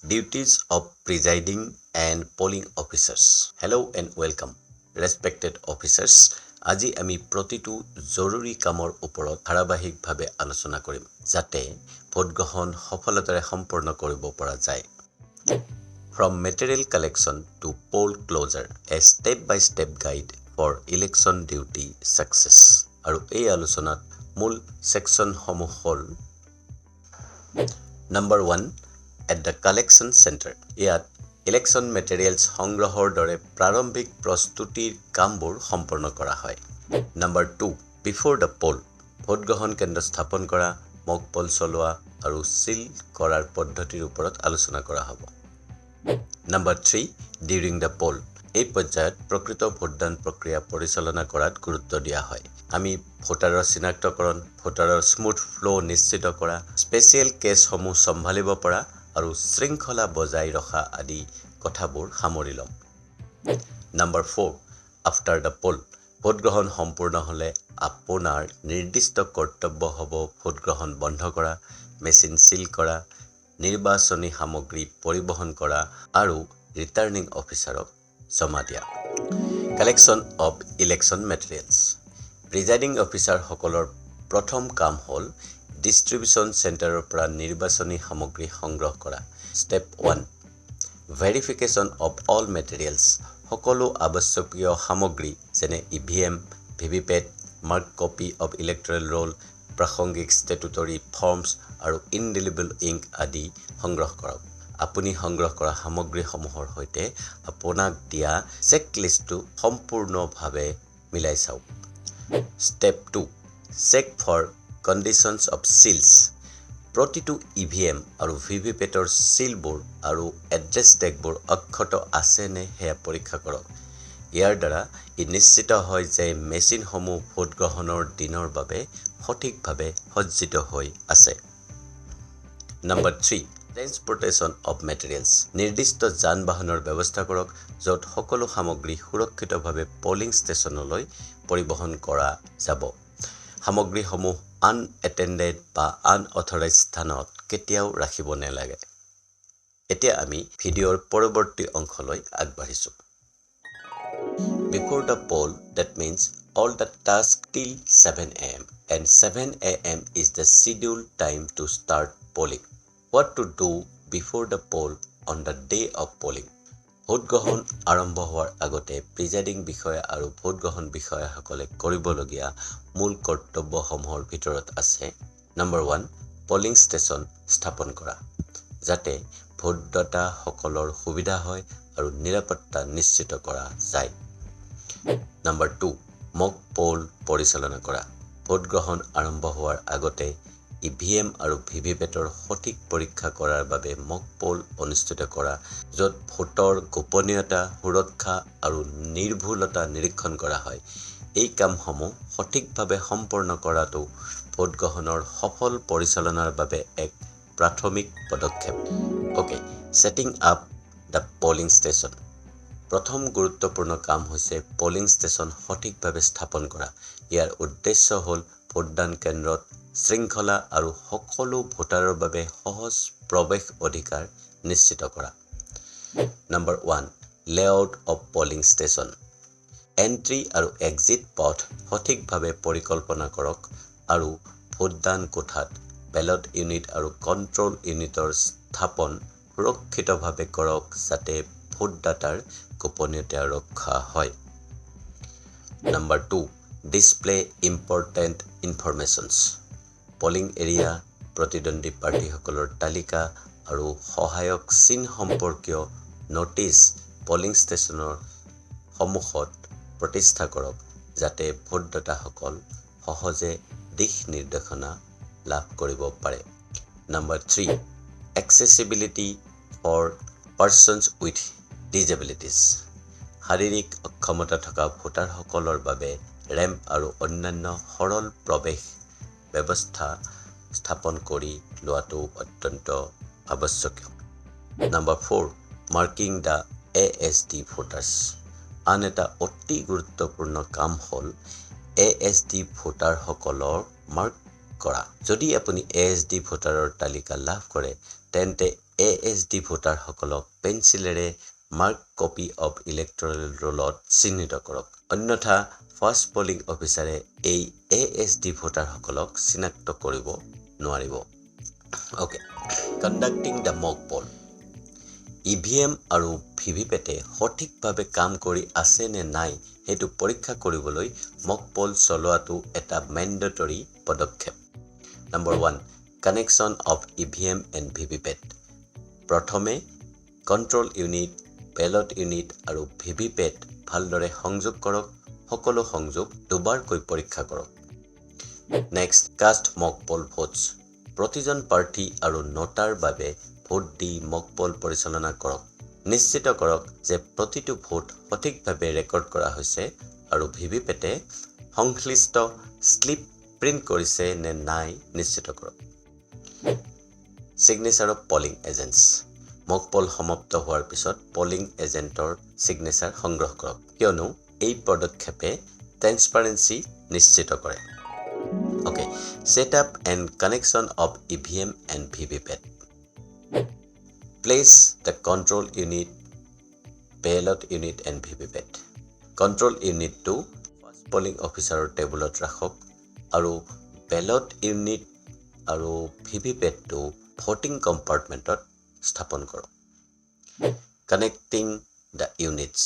Duties of presiding and polling officers. Hello and welcome, respected officers. আজি আমি প্ৰতিটো জৰুৰী কামৰ ওপৰত ধাৰাবাহিকভাৱে আলোচনা কৰিম যাতে ভোটগ্ৰহণ সফলতাৰে সম্পন্ন কৰিব পৰা যায়। From material collection to poll closure, a step-by-step guide for election duty success. আৰু এই আলোচনাত মূল সেকশনসমূহ হ'ল Number 1. At the collection center. ইয়াত election materials সংগ্ৰহৰ দৰে প্ৰাৰম্ভিক প্ৰস্তুতিৰ কামবোৰ সম্পন্ন কৰা হয়। Number 2. Before the poll. ভোটগ্ৰহণ কেন্দ্ৰ স্থাপন কৰা, মক পোল চলোৱা আৰু সিল কৰাৰ পদ্ধতিৰ ওপৰত আলোচনা কৰা হ'ব। Number 3. During the poll. এই পৰ্যায়ত প্ৰকৃত ভোটদান প্ৰক্ৰিয়া পৰিচালনা কৰাত গুৰুত্ব দিয়া হয়। আমি ভোটাৰৰ চিনাক্তকৰণ, ভোটাৰৰ স্মুথ ফ্লো নিশ্চিত কৰা, স্পেচিয়েল কেছসমূহ চম্ভালিব পৰা আৰু শৃংখলা বজাই ৰখা আদি কথাবোৰ সামৰি ল'ম। Number 4. After the poll. ভোটগ্ৰহণ সম্পূৰ্ণ হ'লে আপোনাৰ নিৰ্দিষ্ট কৰ্তব্য হ'ব ভোটগ্ৰহণ বন্ধ কৰা, মেচিন সিল কৰা, নিৰ্বাচনী সামগ্ৰী পৰিবহণ কৰা আৰু ৰিটাৰ্নিং অফিচাৰক জমা দিয়া। Collection of election materials. Presiding অফিচাৰসকলৰ প্ৰথম কাম হ'ল ডিষ্ট্ৰিবিউশ্যন চেণ্টাৰৰ পৰা নিৰ্বাচনী সামগ্ৰী সংগ্ৰহ কৰা। Step 1. Verification of all materials. সকলো আৱশ্যকীয় সামগ্ৰী যেনে EVM, VVPAT, mark copy of electoral roll, প্ৰাসংগিক ষ্টেটুটৰী ফৰ্মছ আৰু ইনডিলিবল ইংক আদি সংগ্ৰহ কৰক। আপুনি সংগ্ৰহ কৰা সামগ্ৰীসমূহৰ সৈতে আপোনাক দিয়া চেকলিষ্টটো সম্পূৰ্ণভাৱে মিলাই চাওক। Step 2. Check for conditions of seals. প্ৰতিটো EVM আৰু ভিভিপেটৰ চিলবোৰ আৰু এড্ৰেছ টেগবোৰ অক্ষত আছেনে সেয়া পৰীক্ষা কৰক। ইয়াৰ দ্বাৰা ই নিশ্চিত হয় যে মেচিনসমূহ ভোটগ্ৰহণৰ দিনৰ বাবে সঠিকভাৱে সজ্জিত হৈ আছে। Number 3. Transportation of materials. নিৰ্দিষ্ট যান-বাহনৰ ব্যৱস্থা কৰক য'ত সকলো সামগ্ৰী সুৰক্ষিতভাৱে পলিং ষ্টেচনলৈ পৰিবহণ কৰা যাব। সামগ্ৰীসমূহ আনএটেণ্ডেড বা আনঅথৰাইজ স্থানত কেতিয়াও ৰাখিব নালাগে। এতিয়া আমি ভিডিঅ'ৰ পৰৱৰ্তী অংশলৈ আগবাঢ়িছোঁ। Before the poll, that means all the tasks till 7 a.m. and 7 a.m. is the scheduled time to start polling. What to do before the poll on the day of polling? ভোটগ্ৰহণ আৰম্ভ হোৱাৰ আগতে প্ৰিজাইডিং বিষয়া আৰু ভোটগ্ৰহণ বিষয়াসকলে কৰিবলগীয়া মূল কৰ্তব্যসমূহৰ ভিতৰত আছে Number 1. পলিং ষ্টেচন স্থাপন কৰা যাতে ভোটদাতাসকলৰ সুবিধা হয় আৰু নিৰাপত্তা নিশ্চিত কৰা যায়। Number 2. মক পোল পৰিচালনা কৰা। ভোটগ্ৰহণ আৰম্ভ হোৱাৰ আগতে EVM আৰু ভিভিপেটৰ সঠিক পৰীক্ষা কৰাৰ বাবে মক পোল অনুষ্ঠিত কৰা য'ত ভোটৰ গোপনীয়তা, সুৰক্ষা আৰু নিৰ্ভুলতা নিৰীক্ষণ কৰা হয়। এই কামসমূহ সঠিকভাৱে সম্পন্ন কৰাটো ভোটগ্ৰহণৰ সফল পৰিচালনাৰ বাবে এক প্ৰাথমিক পদক্ষেপ। Okay, setting up the polling station. প্ৰথম গুৰুত্বপূৰ্ণ কাম হৈছে পলিং ষ্টেচন সঠিকভাৱে স্থাপন কৰা। ইয়াৰ উদ্দেশ্য হ'ল ভোটদান কেন্দ্ৰত শৃংখলা আৰু সকলো ভোটাৰৰ বাবে সহজ প্ৰৱেশ অধিকাৰ নিশ্চিত কৰা। Number 1. Layout of polling station. Entry আৰু এক্সিট পথ সঠিকভাৱে পৰিকল্পনা কৰক আৰু ভোটদান কোঠাত বেলট ইউনিট আৰু কণ্ট্ৰল ইউনিটৰ স্থাপন সুৰক্ষিতভাৱে কৰক যাতে ভোটদাতাৰ গোপনীয়তা ৰক্ষা হয়। Number 2. Display important informations. Polling area, প্ৰতিদ্বন্দ্বী প্ৰাৰ্থীসকলৰ তালিকা আৰু সহায়ক চিন সম্পৰ্কীয় ন'টিছ পলিং ষ্টেচনৰ সন্মুখত প্ৰতিষ্ঠা কৰক যাতে ভোটদাতাসকল সহজে দিশ নিৰ্দেশনা লাভ কৰিব পাৰে। Number 3. Accessibility for persons with disabilities. শাৰীৰিক অক্ষমতা থকা ভোটাৰসকলৰ বাবে ৰেম্প আৰু অন্যান্য সৰল প্ৰৱেশ ব্যৱস্থা স্থাপন কৰি লোৱাটো অত্যন্ত আৱশ্যকীয়। Number 4. Marking the ASD voters. আন এটা অতি গুৰুত্বপূৰ্ণ কাম হ'ল ASD ভোটাৰসকলৰ মাৰ্ক কৰা। যদি আপুনি ASD ভোটাৰৰ তালিকা লাভ কৰে তেন্তে ASD ভোটাৰসকলক পেন্সিলেৰে মাৰ্ক কপি অফ ইলেক্ট্ৰল ৰোলত চিহ্নিত কৰক। অন্যথা ফাৰ্ষ্ট পলিং অফিচাৰে এই ASD ভোটাৰসকলক চিনাক্ত কৰিব নোৱাৰিব। Okay, conducting the mock Paul. EVM আৰু ভিভিপেটে সঠিকভাৱে কাম কৰি আছে নে নাই সেইটো পৰীক্ষা কৰিবলৈ মক পল চলোৱাটো এটা মেণ্ডেটৰী পদক্ষেপ। Number 1, connection of EVM and VVPAT. প্ৰথমে কণ্ট্ৰল ইউনিট, বেলট ইউনিট আৰু ভিভিপেট ভালদৰে সংযোগ কৰক। সকলো সংযোগ দুবাৰকৈ পৰীক্ষা কৰক। নেক্সট, কাষ্ট মক পল ভোটছ। প্ৰতিজন প্ৰাৰ্থী আৰু নোটাৰ বাবে ভোট দি মক পল পৰিচালনা কৰক। নিশ্চিত কৰক যে প্ৰতিটো ভোট সঠিকভাৱে ৰেকৰ্ড কৰা হৈছে আৰু ভিভিপেটে সংশ্লিষ্ট স্লিপ প্ৰিণ্ট কৰিছে নে নাই নিশ্চিত কৰক। Signature of polling agents. Mock poll সমাপ্ত হোৱাৰ পিছত পলিং এজেণ্টৰ ছিগনেচাৰ সংগ্ৰহ কৰক, কিয়নো এই পদক্ষেপে ট্ৰেন্সপাৰেন্সি নিশ্চিত কৰে। Okay, set up and connection of EVM and VVPAT. Place the control unit, ballot unit and VVPAT. Control ইউনিটটো ফাৰ্ষ্ট পলিং অফিচাৰৰ টেবুলত ৰাখক আৰু বেলট ইউনিট আৰু ভিভিপেটটো ভোটিং কম্পাৰ্টমেণ্টত স্থাপন কৰক। Connecting the units.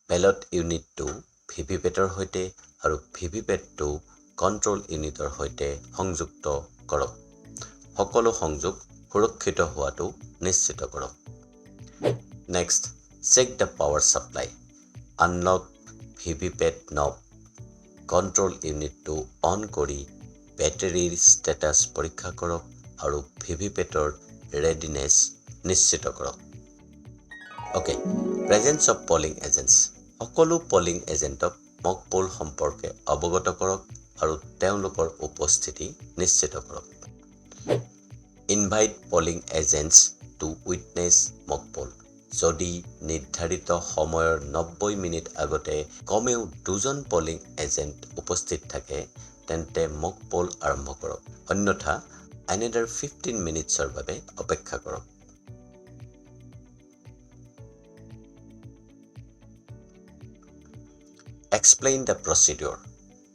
বেলট ইউনিটটো ভিভিপেটৰ সৈতে আৰু ভিভিপেটটো কণ্ট্ৰল ইউনিটৰ সৈতে সংযুক্ত কৰক। সকলো সংযোগ সুৰক্ষিত হোৱাটো নিশ্চিত কৰক। Next, check the power supply. Unlock VVPAT knob. Control ইউনিটটো অন কৰি বেটাৰীৰ ষ্টেটাছ পৰীক্ষা কৰক আৰু ভিভিপেটৰ ৰেডিনেছ নিশ্চিত কৰক। Okay, presence of polling agents. সকলো পলিং এজেণ্টক মক পল সম্পৰ্কে অৱগত কৰক আৰু তেওঁলোকৰ উপস্থিতি নিশ্চিত কৰক। Invite polling agents to witness mock poll. যদি নিৰ্ধাৰিত সময়ৰ 90 মিনিট আগতে কমেও 2জন পলিং এজেণ্ট উপস্থিত থাকে তেন্তে মক পল আৰম্ভ কৰক, অন্যথা another 15 মিনিটছৰ বাবে অপেক্ষা কৰক। Explain the procedure.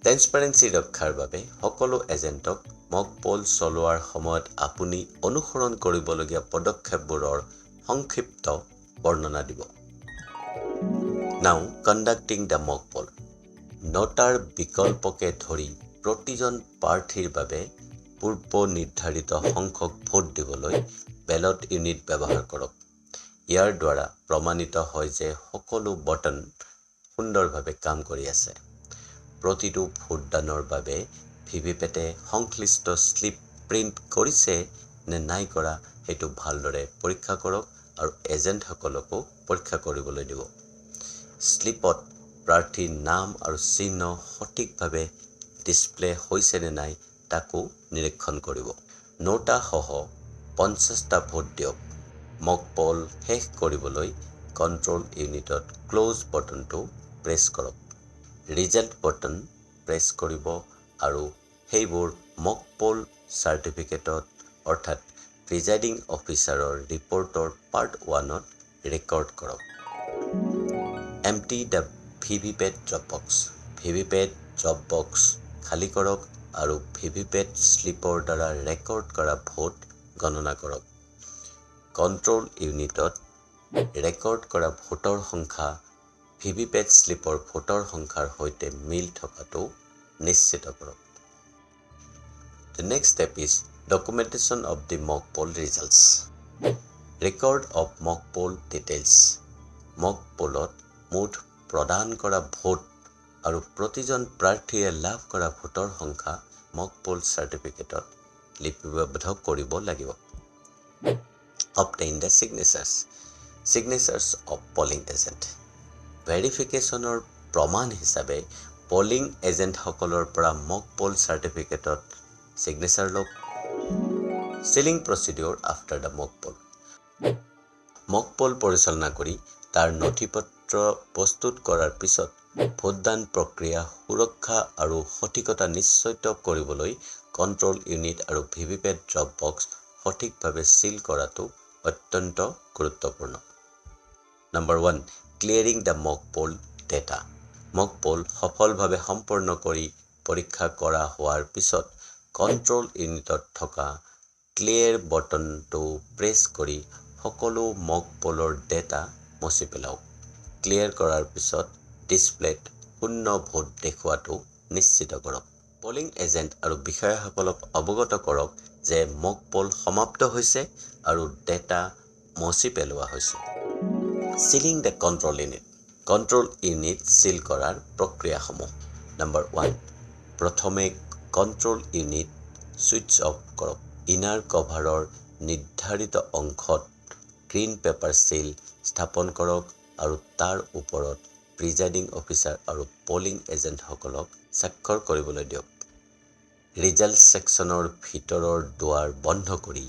ট্ৰেন্সপাৰেন্সি ৰক্ষাৰ বাবে সকলো এজেণ্টক মক পল চলোৱাৰ সময়ত আপুনি অনুসৰণ কৰিবলগীয়া পদক্ষেপবোৰৰ সংক্ষিপ্ত বৰ্ণনা দিব। নাও কণ্ডাক্টিং দ্য মক পল। নোটাৰ বিকল্পকে ধৰি প্ৰতিজন প্ৰাৰ্থীৰ বাবে পূৰ্ব নিৰ্ধাৰিত সংখ্যক ভোট দিবলৈ বেলট ইউনিট ব্যৱহাৰ কৰক। ইয়াৰ দ্বাৰা প্ৰমাণিত হয় যে সকলো বটন সুন্দৰভাৱে কাম কৰি আছে। প্ৰতিটো ভোটদানৰ বাবে ভিভিপেটে সংশ্লিষ্ট শ্লিপ প্ৰিণ্ট কৰিছে নে নাই কৰা সেইটো ভালদৰে পৰীক্ষা কৰক আৰু এজেণ্টসকলকো পৰীক্ষা কৰিবলৈ দিব। শ্লিপত প্ৰাৰ্থীৰ নাম আৰু চিহ্ন সঠিকভাৱে ডিছপ্লে হৈছে নে নাই তাকো নিৰীক্ষণ কৰিব। নোটাসহ 50টা ভোট দিয়ক। মক পল শেষ কৰিবলৈ কণ্ট্ৰল ইউনিটত ক্ল'জ বটনটো প্ৰেছ কৰক। ৰিজাল্ট বটন প্ৰেছ কৰিব আৰু সেইবোৰ মক পল চাৰ্টিফিকেটত অৰ্থাৎ প্ৰিজাইডিং অফিচাৰৰ ৰিপৰ্টৰ পাৰ্ট 1ত ৰেকৰ্ড কৰক। Empty the VVPAT drop box. VVPAT drop box খালী কৰক আৰু ভিভিপেট শ্লিপৰ দ্বাৰা ৰেকৰ্ড কৰা ভোট গণনা কৰক। কণ্ট্ৰল ইউনিটত ৰেকৰ্ড কৰা ভোটৰ সংখ্যা ভিভিপেট শ্লিপৰ ভোটৰ সংখ্যাৰ সৈতে মিল থকাটো নিশ্চিত কৰক। The next step is documentation of the mock poll results. Record of mock poll details. mock pollত মুঠ প্ৰদান কৰা ভোট আৰু প্ৰতিজন প্ৰাৰ্থীয়ে লাভ কৰা ভোটৰ সংখ্যা mock poll চাৰ্টিফিকেটত লিপিবদ্ধ কৰিব লাগিব। Obtain the signatures. Signatures of polling agent. ভেৰিফিকেশ্যনৰ প্ৰমাণ হিচাপে পলিং এজেণ্টসকলৰ পৰা মক পল চাৰ্টিফিকেটত ছিগনেচাৰ লওক। চিলিং প্ৰচিডিউৰ আফটাৰ দ্য মক পল। মক পল পৰিচালনা কৰি তাৰ নথিপত্ৰ প্ৰস্তুত কৰাৰ পিছত ভোটদান প্ৰক্ৰিয়া সুৰক্ষা আৰু সঠিকতা নিশ্চিত কৰিবলৈ কণ্ট্ৰল ইউনিট আৰু ভিভিপেট ড্ৰপ বক্স সঠিকভাৱে চিল কৰাটো অত্যন্ত গুৰুত্বপূৰ্ণ। Number 1. Clearing the mock poll data. Mock poll সফলভাৱে সম্পূৰ্ণ কৰি পৰীক্ষা কৰা হোৱাৰ পিছত কণ্ট্ৰোল ইউনিটত থকা ক্লিয়াৰ বটনটো প্ৰেছ কৰি সকলো মক পোলৰ ডেটা মচি পেলাওক। ক্লিয়াৰ কৰাৰ পিছত ডিসপ্লেত 0 ভোট দেখুৱাটো নিশ্চিত কৰক। পোলিং এজেণ্ট আৰু বিষয়াসকলক অৱগত কৰক যে মক পোল সমাপ্ত হৈছে আৰু ডেটা মচি পেলোৱা হৈছে। Sealing the control unit. Control unit seal কৰাৰ প্ৰক্ৰিয়াসমূহ। Number 1. প্ৰথমে control unit switch off কৰক। ইনাৰ কভাৰৰ নিৰ্ধাৰিত অংশত গ্ৰীণ পেপাৰ seal স্থাপন কৰক আৰু তাৰ ওপৰত প্ৰিজাইডিং অফিচাৰ আৰু পোলিং এজেণ্টসকলক স্বাক্ষৰ কৰিবলৈ দিয়ক। ৰিজাল্ট ছেকশ্যনৰ ভিতৰৰ দুৱাৰ বন্ধ কৰি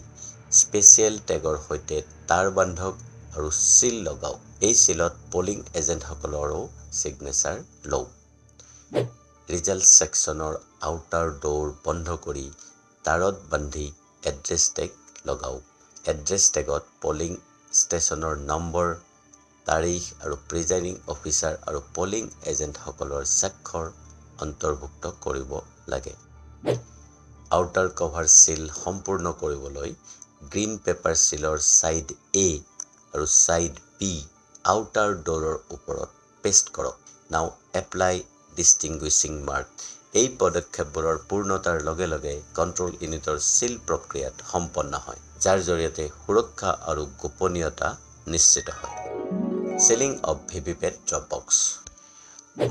স্পেচিয়েল টেগৰ সৈতে তাৰ বান্ধক আৰু সিল লগাওক। এই সিলত পোলিং এজেণ্টসকলৰো সিগনেচাৰ লওক। ৰিজাল্ট ছেকশ্যনৰ আউটাৰ ডোৰ বন্ধ কৰি তাৰত বান্ধি এড্ৰেছ টেগ লগাওক। এড্ৰেছ টেগত পোলিং ষ্টেচনৰ নম্বৰ, তাৰিখ আৰু প্ৰিজাইডিং অফিচাৰ আৰু পোলিং এজেণ্টসকলৰ স্বাক্ষৰ অন্তৰ্ভুক্ত কৰিব লাগে। আউটাৰ কভাৰ সিল সম্পূৰ্ণ কৰিবলৈ গ্ৰীণ পেপাৰ সিলৰ সাইড A আৰু সাইড B আউটাৰ ডোৰৰ ওপৰত পেষ্ট কৰক। নাও এপ্লাই ডিষ্টিংগুইছিং মাৰ্ক। এই পদক্ষেপবোৰৰ পূৰ্ণতাৰ লগে লগে কণ্ট্ৰোল ইউনিটৰ সিল প্ৰক্ৰিয়াত সম্পন্ন হয়, যাৰ জৰিয়তে সুৰক্ষা আৰু গোপনীয়তা নিশ্চিত হয়। Sealing of VVPAT drop box.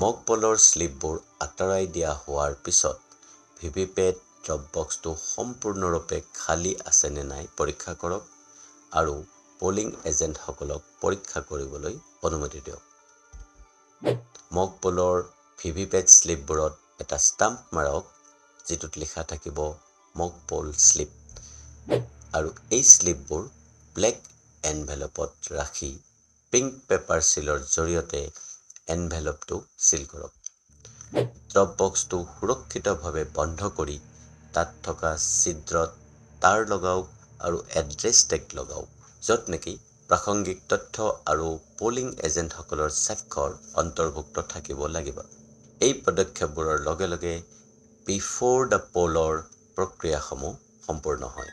Mock পোলৰ স্লিপবোৰ আঁতৰাই দিয়া হোৱাৰ পিছত ভিভিপেট ড্ৰপ বক্সটো সম্পূৰ্ণৰূপে খালী আছে নে নাই পৰীক্ষা কৰক আৰু পোলিং এজেণ্টসকলক পৰীক্ষা কৰিবলৈ অনুমতি দিয়ক। মক পোলৰ ভিভিপেট স্লিপবোৰত এটা ষ্টাম্প মাৰক, যিটোত লিখা থাকিব মক পোল স্লিপ, আৰু এই স্লিপবোৰ ব্লেক এনভেলপত ৰাখি পিংক পেপাৰ সিলৰ জৰিয়তে এনভেলপটো সিল কৰক। ড্ৰপ বক্সটো সুৰক্ষিতভাৱে বন্ধ কৰি তাত থকা ছিদ্ৰত তাৰ লগাওক আৰু এড্ৰেছ টেগ লগাওক, য'ত নেকি প্ৰাসংগিক তথ্য আৰু পোলিং এজেণ্টসকলৰ স্বাক্ষৰ অন্তৰ্ভুক্ত থাকিব লাগিব। এই পদক্ষেপবোৰৰ লগে লগে বিফোৰ দ্য পোলৰ প্ৰক্ৰিয়াসমূহ সম্পূৰ্ণ হয়।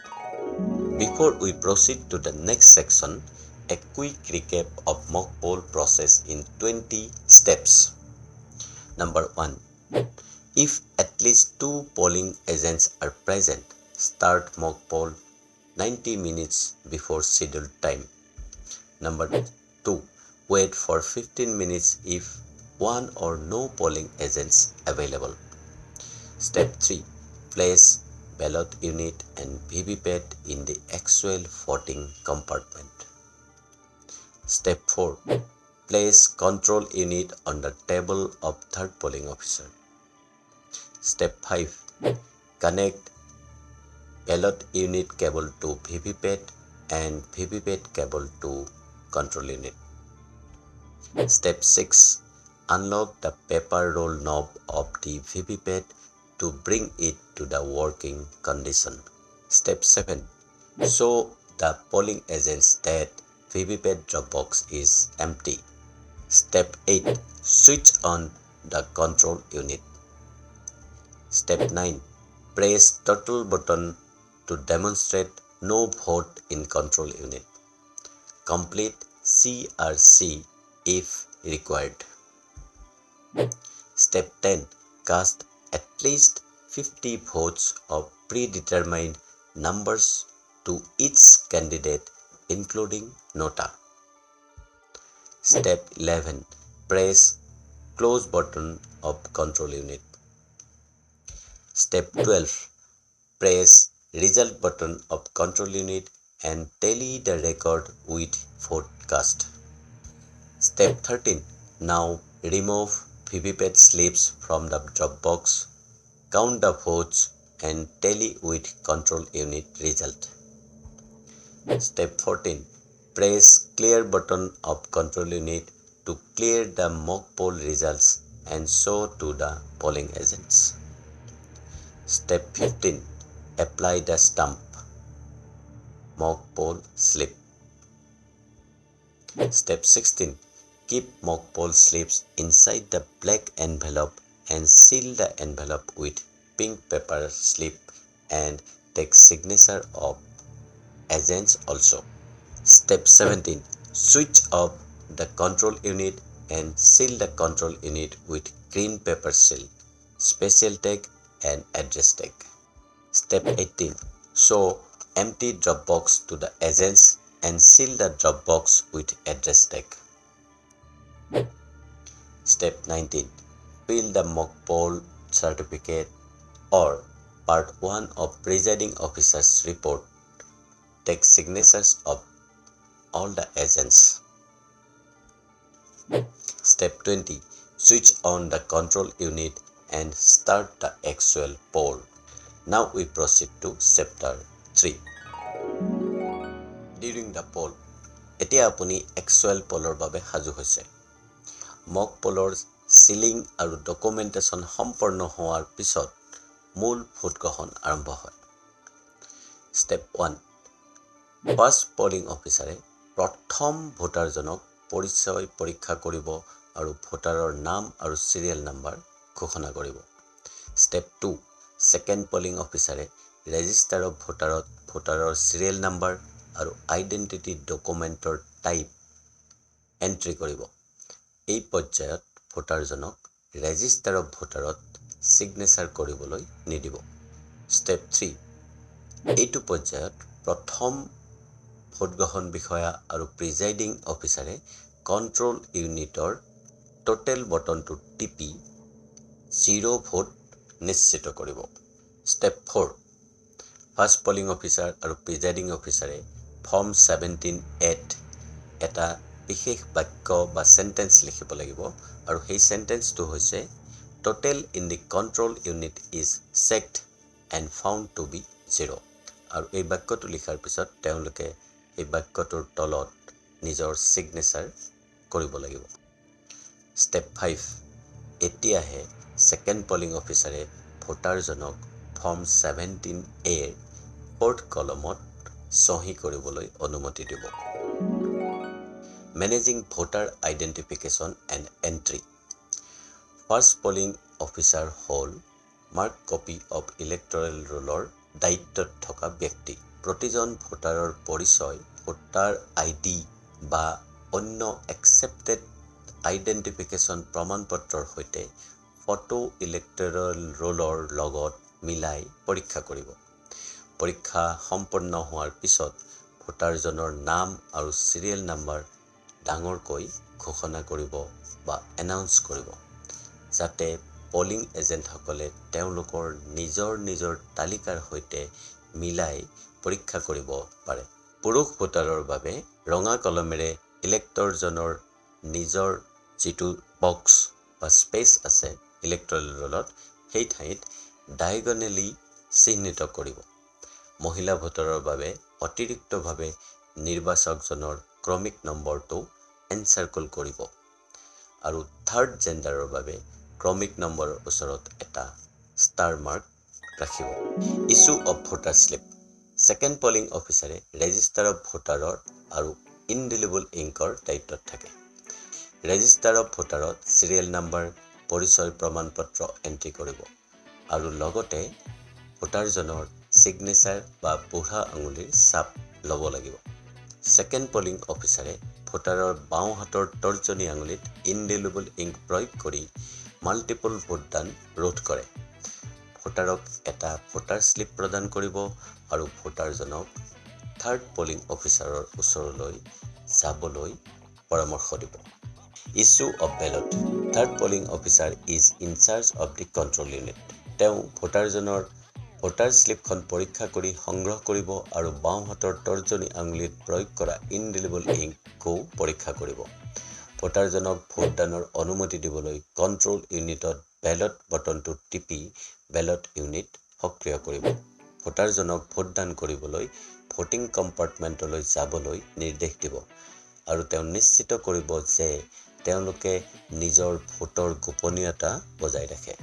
Before we proceed to the next section, a quick recap of mock poll process in 20 steps. Number 1. If at least 2 polling agents are present, start mock poll 90 minutes before scheduled time. Number 2. Wait for 15 minutes if one or no polling agents available. Step 3. Place ballot unit and VVPAT in the actual voting compartment. Step 4. Place control unit on the table of third polling officer. Step 5. Connect ballot unit cable to VVPAT and VVPAT cable to control unit. Step 6. Unlock the paper roll knob of the VVPAT to bring it to the working condition. Step 7. Show the polling agents that VVPAT drop box is empty. Step 8. Switch on the control unit. Step 9. Press total button to demonstrate no vote in control unit. Complete CRC if required. Step 10. Cast at least 50 votes of predetermined numbers to each candidate, including nota. Step 11. Press close button of control unit. Step 12. Press result button of control unit and tally the record with vote cast. Step 13. Now remove VVPAT slips from the drop box, count the votes and tally with control unit result. Step 14. Press clear button of control unit to clear the mock poll results and show to the polling agents. Step 15. Apply the stamp mock poll slip. Step 16. Keep mock poll slips inside the black envelope and seal the envelope with pink paper slip and take signature of agents also. Step 17. Switch off the control unit and seal the control unit with green paper seal, special tag and address tag. Step 18. Show empty drop box to the agents and seal the drop box with address tag. Step 19. Fill the mock poll certificate or part 1 of presiding officer's report. Take signatures of all the agents. Step 20. Switch on the control unit and start the actual poll. Now we proceed to chapter 3. During the poll, এতিয়া আপুনি actual pollৰ বাবে সাজু হৈছে। mock pollৰ ceiling আৰু documentation সম্পূৰ্ণ হোৱাৰ পিছত মূল ভোট গ্ৰহণ আৰম্ভ হয়। Step 1. ফাৰ্ষ্ট পলিং অফিচাৰে প্ৰথম ভোটাৰজনক পৰিচয় পৰীক্ষা কৰিব আৰু ভোটাৰৰ নাম আৰু সিৰিয়েল নাম্বাৰ ঘোষণা কৰিব। Step 2. সেকেন্ড পলিং অফিচাৰে ৰেজিষ্টাৰ অফ ভোটাৰত ভোটাৰৰ সিৰিয়েল নাম্বাৰ আৰু আইডেন্টিটি ডকুমেন্টৰ টাইপ এন্ট্ৰি কৰিব। এই পৰ্যায়ত ভোটাৰজনক ৰেজিষ্টাৰ অফ ভোটাৰত সিগনেচাৰ কৰিবলৈ নিদিব। Step 3. এইটো পৰ্যায়ত প্ৰথম ভোটগ্ৰহণ বিষয়া আৰু প্ৰিজাইডিং অফিচাৰে কন্ট্ৰোল ইউনিটৰ টোটেল বটনটো টিপি 0 ভোট নিশ্চিত কৰিব। Step 4. ফাৰ্ষ্ট পলিং অফিচাৰ আৰু প্ৰিজাইডিং অফিচাৰে ফৰ্ম 17(a)ত এটা বিশেষ বাক্য বা সেন্টেন্স লিখিব লাগিব আৰু সেই সেন্টেন্সটো হৈছে total in the control unit is checked and found to be 0 আৰু এই বাক্যটো লিখাৰ পিছত তেওঁলোকে এই বাক্যটোৰ তলত নিজৰ সিগনেচাৰ কৰিব লাগিব। Step 5. এতিয়াহে সেকেন্ড পলিং অফিচাৰে ভোটাৰজনক ফৰ্ম 17(a)ৰ ফৰ্থ কলমত সহি কৰিবলৈ অনুমতি দিব। Managing voter identification and entry. First polling officer হ'ল মাৰ্ক কপি অফ ইলেক্টৰেল ৰোলৰ দায়িত্বত থকা ব্যক্তি। প্ৰতিজন ভোটাৰৰ পৰিচয় ভোটাৰ আইডি বা অন্য একচেপ্টেড আইডেন্টিফিকেশ্যন প্ৰমাণপত্ৰৰ সৈতে ফটো ইলেক্টৰেল ৰোলৰ লগত মিলাই পৰীক্ষা কৰিব। পৰীক্ষা সম্পন্ন হোৱাৰ পিছত ভোটাৰজনৰ নাম আৰু সিৰিয়েল নাম্বাৰ ডাঙৰকৈ ঘোষণা কৰিব বা এনাউন্স কৰিব যাতে পলিং এজেণ্টসকলে তেওঁলোকৰ নিজৰ তালিকাৰ সৈতে মিলাই পৰীক্ষা কৰিব পাৰে। পুৰুষ ভোটাৰৰ বাবে ৰঙা কলমেৰে ইলেক্টৰজনৰ নিজৰ যিটো বক্স বা স্পেচ আছে ইলেক্টৰেল ৰোলত সেই ঠাইত ডায়াগনেলি চিহ্নিত কৰিব। মহিলা ভোটাৰৰ বাবে অতিৰিক্তভাৱে নিৰ্বাচকজনৰ ক্ৰমিক নম্বৰটো এনচাৰ্কল কৰিব আৰু থাৰ্ড জেণ্ডাৰৰ বাবে ক্ৰমিক নম্বৰৰ ওচৰত এটা ষ্টাৰ মাৰ্ক ৰাখিব। Issue of voter slip. Second polling অফিচাৰে ৰেজিষ্টাৰ অফ ভোটাৰৰ আৰু ইনডিলিবল ইংকৰ দায়িত্বত থাকে। ৰেজিষ্টাৰ অফ ভোটাৰত সিৰিয়েল নাম্বাৰ পৰিচয় প্ৰমাণপত্ৰ এন্ট্ৰি কৰিব আৰু লগতে ভোটাৰজনৰ সিগনেচাৰ বা বুঢ়া আঙুলিৰ ছাপ ল'ব লাগিব। সেকেন্ড পলিং অফিচাৰে ভোটাৰৰ বাওঁ হাতৰ তৰ্জনী আঙুলিত ইনডিলিবল ইংক প্ৰয়োগ কৰি মাল্টিপল ভোটদান ৰোধ কৰে। ভোটাৰক এটা ভোটাৰ স্লিপ প্ৰদান কৰিব আৰু ভোটাৰজনক থাৰ্ড পলিং অফিচাৰৰ ওচৰলৈ যাবলৈ পৰামৰ্শ দিব। Issue of ballot. Third polling officer is in charge of the control unit. তেওঁ ভোটাৰজনৰ ভোটাৰ স্লিপখন পৰীক্ষা কৰি সংগ্ৰহ কৰিব আৰু বাওঁ হাতৰ তৰ্জনী আঙুলিত প্ৰয়োগ কৰা ইনডিলিবল ইংকো পৰীক্ষা কৰিব। ভোটাৰজনক ভোটদানৰ অনুমতি দিবলৈ কন্ট্ৰোল ইউনিটত বেলট বটনটো টিপি বেলট ইউনিট সক্ৰিয় কৰিব। ভোটাৰজনক ভোটদান কৰিবলৈ ভোটিং কম্পাৰ্টমেণ্টলৈ যাবলৈ নিৰ্দেশ দিব আৰু তেওঁ নিশ্চিত কৰিব যে তেওঁলোকে নিজৰ ভোটৰ গোপনীয়তা বজাই ৰাখে।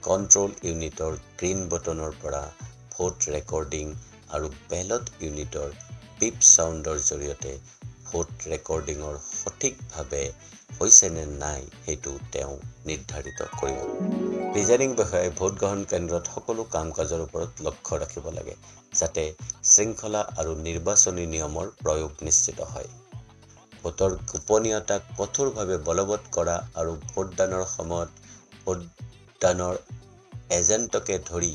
কন্ট্ৰোল ইউনিটৰ গ্ৰীণ বটনৰ পৰা ভোট ৰেকৰ্ডিং আৰু বেলট ইউনিটৰ পিপ চাউণ্ডৰ জৰিয়তে ভোট ৰেকৰ্ডিঙৰ সঠিকভাৱে হৈছে নে নাই সেইটো তেওঁ নিৰ্ধাৰিত কৰিব। প্ৰিজাইডিং বিষয়াই ভোট গ্ৰহণ কেন্দ্ৰত সকলো কাম কাজৰ ওপৰত লক্ষ্য ৰাখিব লাগে, যাতে শৃংখলা আৰু নিৰ্বাচনী নিয়মৰ প্ৰয়োগ নিশ্চিত হয়। ভোটৰ গোপনীয়তাক কঠোৰভাৱে বলবৎ কৰা আৰু ভোটদানৰ সময়ত ভোটদানৰ এজেণ্টকে ধৰি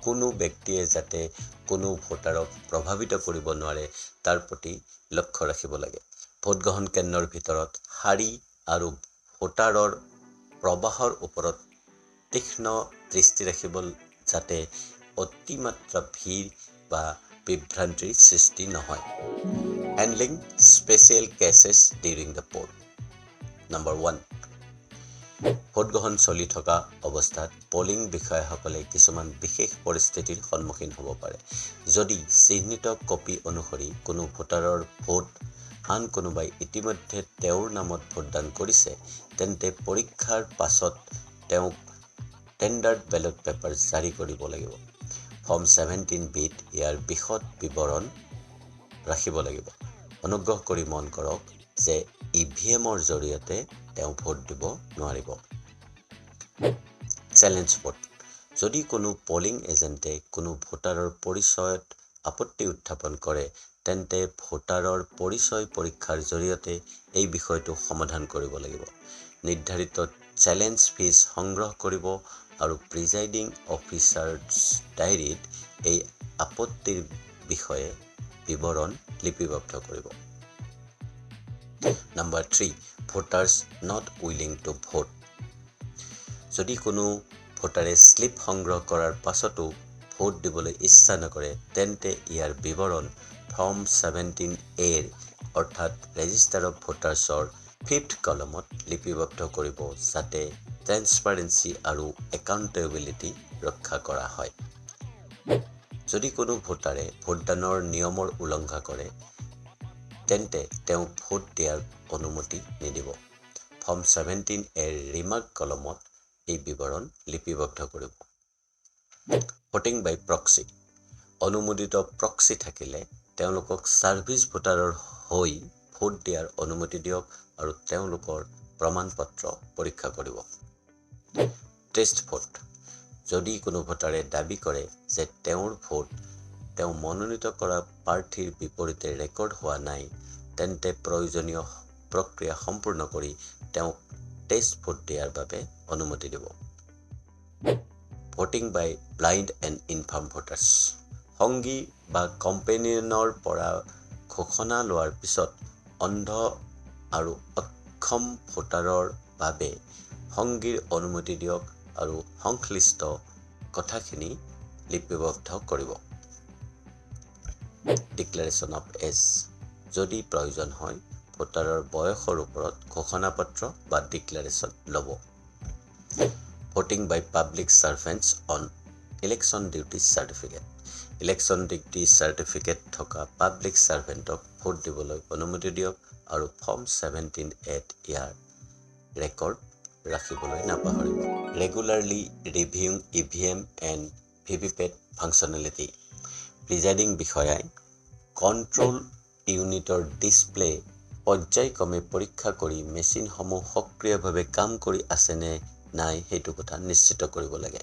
কোনো ব্যক্তিয়ে যাতে কোনো ভোটাৰক প্ৰভাৱিত কৰিব নোৱাৰে তাৰ প্ৰতি লক্ষ্য ৰাখিব লাগে। ভোটগ্ৰহণ কেন্দ্ৰৰ ভিতৰত শাৰী আৰু ভোটাৰৰ প্ৰৱাহৰ ওপৰত তীক্ষ্ণ দৃষ্টি ৰাখিব যাতে অতিমাত্ৰা ভিৰ বা বিভ্ৰান্তিৰ সৃষ্টি নহয়। Handling special cases during the poll. Number 1, ভোটগ্ৰহণ চলি থকা অৱস্থাত পলিং বিষয়াসকলে কিছুমান বিশেষ পৰিস্থিতিৰ সন্মুখীন হ'ব পাৰে। যদি চিহ্নিত কপি অনুসৰি কোনো ভোটাৰৰ ভোট আন কোনোবাই ইতিমধ্যে তেওঁৰ নামত ভোটদান কৰিছে, তেন্তে পৰীক্ষাৰ পাছত তেওঁক টেণ্ডাৰ্ড বেলট পেপাৰ জাৰি কৰিব লাগিব। ফৰ্ম 17(b)ত ইয়াৰ বিশদ বিৱৰণ ৰাখিব লাগিব। অনুগ্ৰহ কৰি মন কৰক যে EVM-ৰ জৰিয়তে তেওঁ ভোট দিব নোৱাৰিব। Challenge vote. যদি কোনো পলিং এজেণ্টে কোনো ভোটাৰৰ পৰিচয়ত আপত্তি উত্থাপন কৰে, তেন্তে ভোটাৰৰ পৰিচয় পৰীক্ষাৰ জৰিয়তে এই বিষয়টো সমাধান কৰিব লাগিব। নিৰ্ধাৰিত চেলেঞ্জ ফিজ সংগ্ৰহ কৰিব আৰু প্ৰিজাইডিং অফিচাৰ্ছ ডায়েৰীত এই আপত্তিৰ বিষয়ে বিৱৰণ লিপিবদ্ধ কৰিব। Number 3, voters not willing to vote. যদি কোনো ভোটাৰে শ্লিপ সংগ্ৰহ কৰাৰ পাছতো ভোট দিবলৈ ইচ্ছা নকৰে, তেন্তে ইয়াৰ বিৱৰণ ফৰ্ম 17(a)ৰ অৰ্থাৎ ৰেজিষ্টাৰ অফ ভোটাৰ্ছৰ 5th কলমত লিপিবদ্ধ কৰিব যাতে ট্ৰেন্সপাৰেন্সি আৰু একাউণ্টেবিলিটি ৰক্ষা কৰা হয়। যদি কোনো ভোটাৰে ভোটদানৰ নিয়মৰ উলংঘা কৰে, তেন্তে তেওঁক ভোট দিয়াৰ অনুমতি নিদিব। ফৰ্ম 17(a)ৰ ৰিমাৰ্ক কলমত এই বিৱৰণ লিপিবদ্ধ কৰিব। ভোটিং বাই প্ৰক্সি। অনুমোদিত প্ৰক্সি থাকিলে তেওঁলোকক ছাৰ্ভিচ ভোটাৰৰ হৈ ভোট দিয়াৰ অনুমতি দিয়ক আৰু তেওঁলোকৰ প্ৰমাণপত্ৰ পৰীক্ষা কৰিব। Test vote. যদি কোনো ভোটাৰে দাবী কৰে যে তেওঁৰ ভোট তেওঁ মনোনীত কৰা প্ৰাৰ্থীৰ বিপৰীতে ৰেকৰ্ড হোৱা নাই, তেন্তে প্ৰয়োজনীয় প্ৰক্ৰিয়া সম্পূৰ্ণ কৰি তেওঁক টেষ্ট ভোট দিয়াৰ বাবে অনুমতি দিব। Voting by blind and infirm voters. সংগী বা কম্পেনিয়নৰ পৰা ঘোষণা লোৱাৰ পিছত অন্ধ আৰু অক্ষম ভোটাৰৰ বাবে সংগীৰ অনুমতি দিয়ক আৰু সংশ্লিষ্ট কথাখিনি লিপিবদ্ধ কৰিব। Declaration of age. যদি প্ৰয়োজন হয়, ভোটাৰৰ বয়সৰ ওপৰত ঘোষণাপত্ৰ বা ডিক্লেৰেশ্যন ল'ব। Voting by public servants on election duty certificate. Election duty certificate থকা পাব্লিক ছাৰ্ভেণ্টক ভোট দিবলৈ অনুমতি দিয়ক আৰু ফৰ্ম 17(a)ত ইয়াৰ ৰেকৰ্ড ৰাখিবলৈ নাপাহৰিব। Regularly reviewing EVM and VVPAT functionality. প্ৰিজাইডিং বিষয়াই কণ্ট্ৰল ইউনিটৰ ডিছপ্লে পৰ্যায়ক্ৰমে পৰীক্ষা কৰি মেচিনসমূহ সক্ৰিয়ভাৱে কাম কৰি আছে নে নাই সেইটো কথা নিশ্চিত কৰিব লাগে।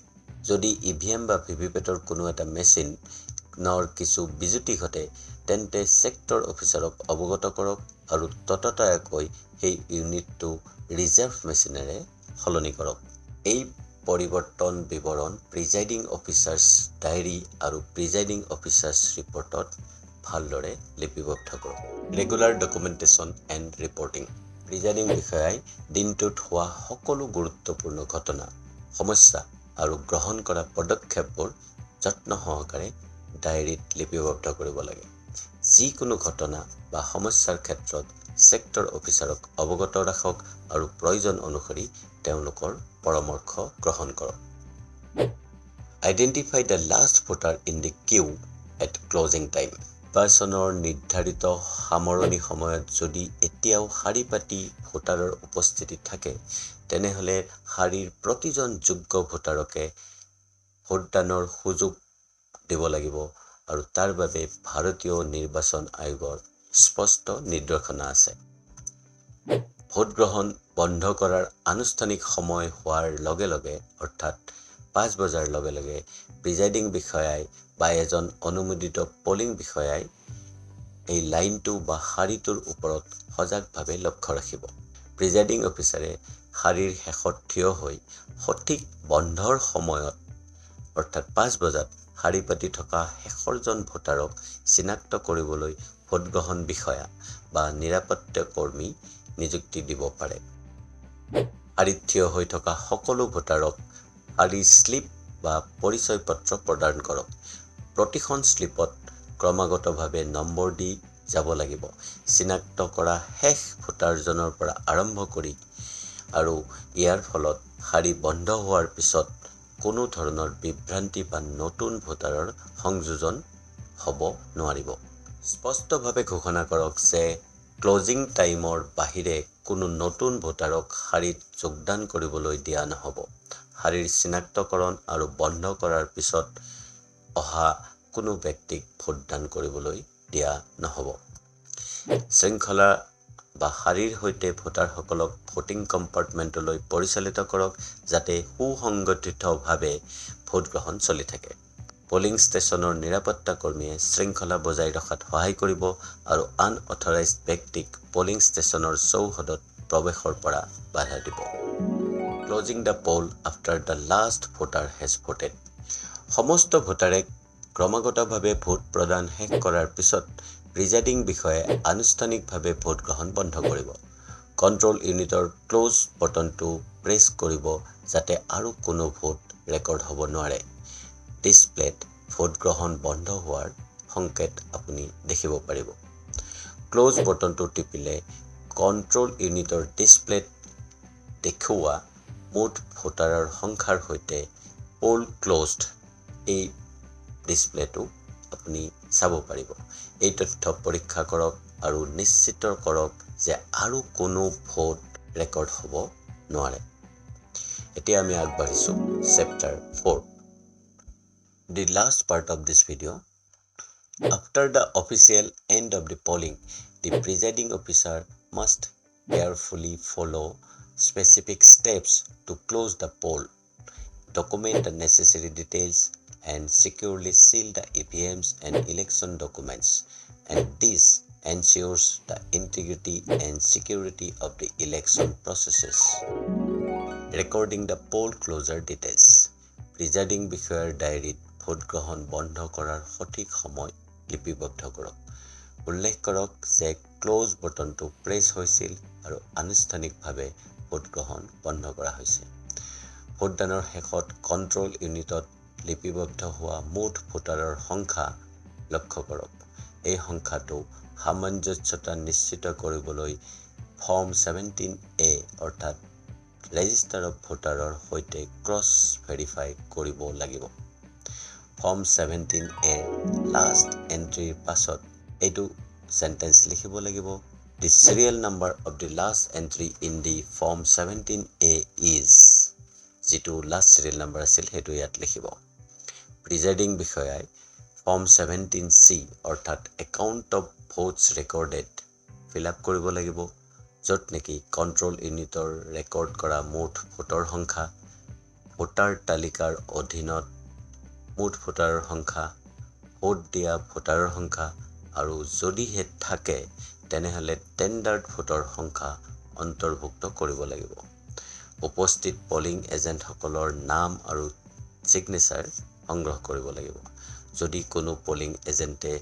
যদি EVM বা VVPATৰ কোনো এটা মেচিনৰ কিছু বিজুতি ঘটে, তেন্তে ছেক্টৰ অফিচাৰক অৱগত কৰক আৰু ততাতৈয়াকৈ সেই ইউনিটটো ৰিজাৰ্ভ মেচিনেৰে সলনি কৰক। এই পৰিৱৰ্তন বিৱৰণ প্ৰিজাইডিং অফিচাৰ্ছ ডায়েৰী আৰু প্ৰিজাইডিং অফিচাৰ্ছ ৰিপৰ্টত ভালদৰে লিপিবদ্ধ কৰক। Regular documentation and reporting. Presiding বিষয়াই দিনটোত হোৱা সকলো গুৰুত্বপূৰ্ণ ঘটনা, সমস্যা আৰু গ্ৰহণ কৰা পদক্ষেপবোৰ যত্ন সহকাৰে ডায়েৰীত লিপিবদ্ধ কৰিব লাগে। যিকোনো ঘটনা বা সমস্যাৰ ক্ষেত্ৰত ছেক্টৰ অফিচাৰক অৱগত ৰাখক আৰু প্ৰয়োজন অনুসৰি তেওঁলোকৰ পৰামৰ্শ গ্ৰহণ কৰক। Identify the last voter in the queue at closing time. নিৰ্বাচনৰ নিৰ্ধাৰিত সামৰণি সময়ত যদি এতিয়াও শাৰী পাতি ভোটাৰৰ উপস্থিতি থাকে, তেনেহ'লে শাৰীৰ প্ৰতিজন যোগ্য ভোটাৰকে ভোটদানৰ সুযোগ দিব লাগিব আৰু তাৰ বাবে ভাৰতীয় নিৰ্বাচন আয়োগৰ স্পষ্ট নিৰ্দেশনা আছে। ভোট গ্ৰহণ বন্ধ কৰাৰ আনুষ্ঠানিক সময় হোৱাৰ লগে লগে অৰ্থাৎ 5 বজাৰ লগে লগে প্ৰিজাইডিং বিষয়াই বা এজন অনুমোদিত পলিং বিষয়াই এই লাইনটো বা শাৰীটোৰ ওপৰত সজাগভাৱে লক্ষ্য ৰাখিব। প্ৰিজাইডিং অফিচাৰে শাৰীৰ শেষত থিয় হৈ সঠিক বন্ধৰ সময়ত অৰ্থাৎ 5 বজাত শাৰী পাতি থকা শেষৰজন ভোটাৰক চিনাক্ত কৰিবলৈ ভোটগ্ৰহণ বিষয়া বা নিৰাপত্তা কৰ্মী নিযুক্তি দিব পাৰে। শাৰীত থিয় হৈ থকা সকলো ভোটাৰক শাৰীৰ স্লিপ বা পৰিচয় পত্ৰ প্ৰদান কৰক। প্ৰতিখন স্লিপত ক্ৰমাগতভাৱে নম্বৰ দি যাব লাগিব। চিনাক্ত কৰা শেষ ভোটাৰজনৰ পৰা আৰম্ভ কৰি আৰু ইয়াৰ ফলত শাৰী বন্ধ হোৱাৰ পিছত কোনো ধৰণৰ বিভ্ৰান্তি বা নতুন ভোটাৰৰ সংযোজন হ'ব নোৱাৰিব। স্পষ্টভাৱে ঘোষণা কৰক যে ক্লজিং টাইমৰ বাহিৰে কোনো নতুন ভোটাৰক শাৰীত যোগদান কৰিবলৈ দিয়া নহ'ব। শাৰীৰ চিনাক্তকৰণ আৰু বন্ধ কৰাৰ পিছত অহা কোনো ব্যক্তিক ভোটদান কৰিবলৈ দিয়া নহ'ব। শৃংখলা বা শাৰীৰ সৈতে ভোটাৰসকলক ভোটিং কম্পাৰ্টমেণ্টলৈ পৰিচালিত কৰক যাতে সুসংগঠিতভাৱে ভোটগ্ৰহণ চলি থাকে। পলিং ষ্টেচনৰ নিৰাপত্তা কৰ্মীয়ে শৃংখলা বজাই ৰখাত সহায় কৰিব আৰু আনঅথৰাইজড ব্যক্তিক পলিং ষ্টেচনৰ চৌহদত প্ৰৱেশৰ পৰা বাধা দিব। Closing the poll after the last voter has voted. সমস্ত ভোটাৰে ক্ৰমাগতভাৱে ভোট প্ৰদান শেষ কৰাৰ পিছত প্ৰিজাইডিং বিষয়াই আনুষ্ঠানিকভাৱে ভোটগ্ৰহণ বন্ধ কৰিব। কণ্ট্ৰল ইউনিটৰ ক্লোজ বটনটো প্ৰেছ কৰিব যাতে আৰু কোনো ভোট ৰেকৰ্ড হ'ব নোৱাৰে। ডিছপ্লেত ভোটগ্ৰহণ বন্ধ হোৱাৰ সংকেত আপুনি দেখিব পাৰিব। ক্লোজ বটনটো টিপিলে কণ্ট্ৰল ইউনিটৰ ডিছপ্লেত দেখুওৱা মুঠ ভোটাৰৰ সংখ্যাৰ সৈতে পোল ক্লোজড এই ডিছপ্লেটো আপুনি চাব পাৰিব। এই তথ্য পৰীক্ষা কৰক আৰু নিশ্চিত কৰক যে আৰু কোনো ভোট ৰেকৰ্ড হ'ব নোৱাৰে। এতিয়া আমি আগবাঢ়িছোঁ chapter 4. The last part of this video. After the official end of the polling, the presiding officer must carefully follow specific steps to close the poll, document the necessary details, and securely seal the EVMs and election documents, and this ensures the integrity and security of the election processes. Recording the poll closure details. Presiding বিষয়াৰ ডায়েৰীত ভোটগ্ৰহণ বন্ধ কৰাৰ সঠিক সময় লিপিবদ্ধ কৰক। উল্লেখ কৰক যে ক্লোজ বটনটো প্ৰেছ হৈছিল আৰু আনুষ্ঠানিকভাৱে ভোটগ্ৰহণ বন্ধ কৰা হৈছে। ভোটদানৰ শেষত কণ্ট্ৰল ইউনিটত লিপিবদ্ধ হোৱা মুঠ ভোটাৰৰ সংখ্যা লক্ষ্য কৰক। এই সংখ্যাটো সামঞ্জস্যতা নিশ্চিত কৰিবলৈ ফৰ্ম 17A অৰ্থাৎ ৰেজিষ্টাৰ অফ ভোটাৰৰ সৈতে ক্ৰছ ভেৰিফাই কৰিব লাগিব। ফৰ্ম 17A লাষ্ট এণ্ট্ৰিৰ পাছত এইটো চেণ্টেন্স লিখিব লাগিব। The serial number of the last entry in the form 17A is, যিটো লাষ্ট চিৰিয়েল নাম্বাৰ আছিল সেইটো ইয়াত লিখিব। প্ৰিজাইডিং বিষয়াই ফৰ্ম 17C অৰ্থাৎ account of votes recorded fill up কৰিব লাগিব, য'ত নেকি কণ্ট্ৰল ইউনিটৰ ৰেকৰ্ড কৰা মুঠ ভোটৰ সংখ্যা, ভোটাৰ তালিকাৰ অধীনত মুঠ ভোটাৰৰ সংখ্যা, ভোট দিয়া ভোটাৰৰ সংখ্যা আৰু যদিহে থাকে তেনেহ'লে টেণ্ডাৰ্ড ভোটৰ সংখ্যা অন্তৰ্ভুক্ত কৰিব লাগিব। উপস্থিত পলিং এজেণ্টসকলৰ নাম আৰু ছিগনেচাৰ সংগ্ৰহ কৰিব লাগিব। যদি কোনো পলিং এজেণ্টে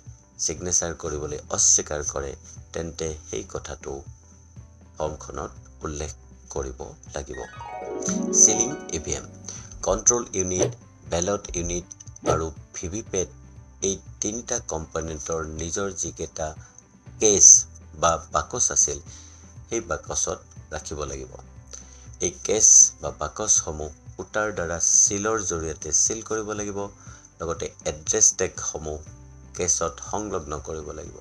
ছিগনেচাৰ কৰিবলৈ অস্বীকাৰ কৰে তেন্তে সেই কথাটো ফৰ্মখনত উল্লেখ কৰিব লাগিব। Ceiling EVM, control unit, ballot unit আৰু ভিভিপেট এই তিনিটা কম্পনেণ্টৰ নিজৰ যিকেইটা কেছ বা বাকচ আছিল সেই বাকচত ৰাখিব লাগিব। এই কেছ বা বাকচসমূহ সূতাৰ দ্বাৰা চিলৰ জৰিয়তে চিল কৰিব লাগিব। লগতে এড্ৰেছ টেগসমূহ কেছত সংলগ্ন কৰিব লাগিব,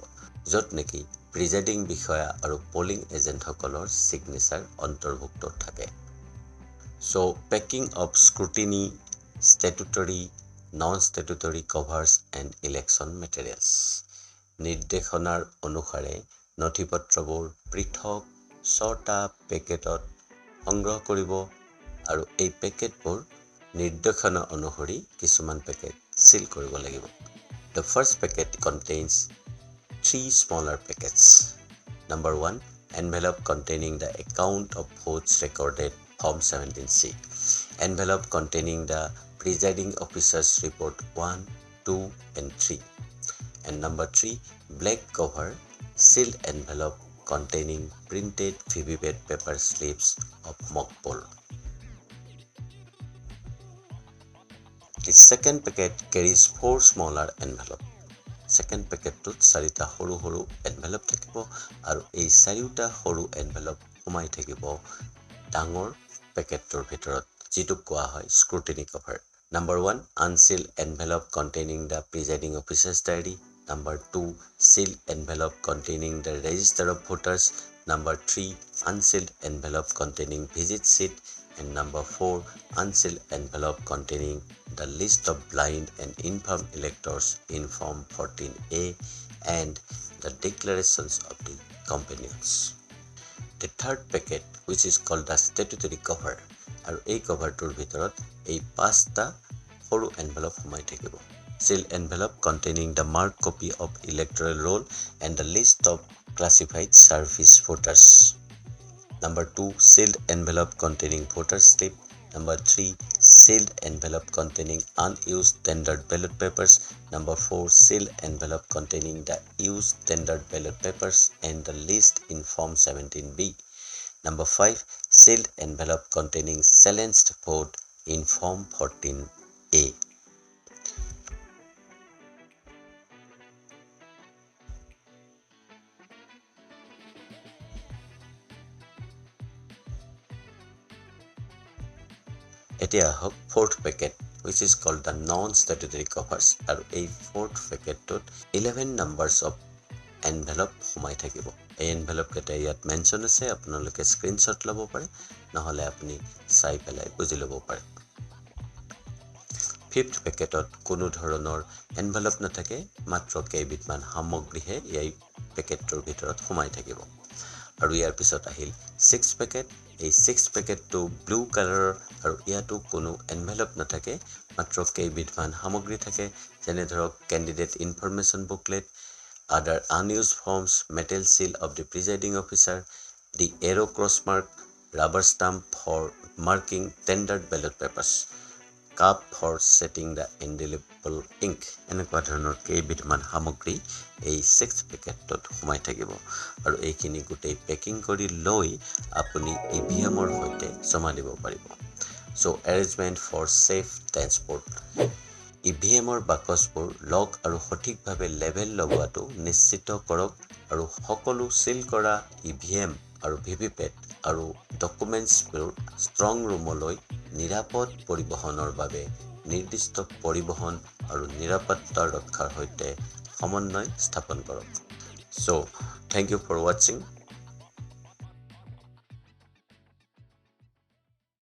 য'ত নেকি প্ৰিজাইডিং বিষয়া আৰু পলিং এজেণ্টসকলৰ ছিগনেচাৰ অন্তৰ্ভুক্ত থাকে। চ' packing of scrutiny, statutory, non statutory covers and election materials. নিৰ্দেশনাৰ অনুসাৰে নথিপত্ৰবোৰ পৃথক 6টা পেকেটত সংগ্ৰহ কৰিব আৰু এই পেকেটবোৰ নিৰ্দেশনা অনুসৰি কিছুমান পেকেট সিল কৰিব লাগিব। The first packet contains 3 smaller packets. Number 1, envelope containing the account of votes recorded, Form 17C. Envelope containing the presiding officer's report 1, 2 and 3. And number 3, black cover sealed envelope containing printed VVPAT paper slips of mock poll. The second packet carries 4 smaller envelopes. Second packet to 4টা সৰু সৰু envelope থাকিব আৰু এই 4টা সৰু envelope সোমাই থাকিব ডাঙৰ পেকেটৰ ভিতৰত যিটো কোৱা হয় scrutiny cover. Number 1, unsealed envelope containing the presiding officer's diary. Number 2, sealed envelope containing the register of voters. Number 3, unsealed envelope containing visit sheet. And number 4, unsealed envelope containing the list of blind and infirm electors in Form 14A and the declarations of the companions. The third packet, which is called the statutory cover, আৰু এই কভাৰটোৰ ভিতৰত এই 5টা সৰু envelope সোমাই থাকিব. Sealed envelope containing the marked copy of electoral roll and the list of classified service voters. Number 2, sealed envelope containing voter slip. Number 3, sealed envelope containing unused tendered ballot papers. Number 4, sealed envelope containing the used tendered ballot papers and the list in Form 17B. Number 5, sealed envelope containing silenced vote in Form 14A. এতিয়া আহক fourth packet, which is called the non-statutory covers, আৰু এই fourth packetটোত 11 numbers of envelope সোমাই থাকিব। এই envelope কেইটা ইয়াত mention আছে, আপোনালোকে স্ক্ৰীনশ্বট ল'ব পাৰে, নহ'লে আপুনি চাই পেলাই বুজি ল'ব পাৰে। fifth packetত কোনো ধৰণৰ envelope নাথাকে, মাত্ৰ কেইবিধমান সামগ্ৰীহে এই পেকেটটোৰ ভিতৰত সোমাই থাকিব। আৰু ইয়াৰ পিছত আহিল 6th packet। এই 6th packetটো ব্লু কালাৰৰ আৰু ইয়াতো কোনো envelope নাথাকে, মাত্ৰ কেইবিধমান সামগ্ৰী থাকে, যেনে ধৰক candidate information booklet, other unused forms, metal seal of the presiding officer, the arrow cross mark, rubber stamp for marking tendered ballot papers, cup for setting the indelible ink, এনেকুৱা ধৰণৰ কেইবিধমান সামগ্ৰী এই 6th পেকেটত সোমাই থাকিব। আৰু এইখিনি গোটেই পেকিং কৰি লৈ আপুনি ইভিএমৰ সৈতে জমা দিব পাৰিব। So arrangement for safe transport. ইভিএমৰ বাকচবোৰ লক আৰু সঠিকভাৱে লেবেল লগোৱাটো নিশ্চিত কৰক আৰু সকলো সিল কৰা ইভিএম আৰু ভিভিপেট আৰু ডকুমেণ্টছবোৰ ষ্ট্ৰং ৰুমলৈ নিৰাপদ পৰিবহণৰ বাবে নিৰ্দিষ্ট পৰিবহণ আৰু নিৰাপত্তা ৰক্ষাৰ সৈতে সমন্বয় স্থাপন কৰক। So, thank you for watching.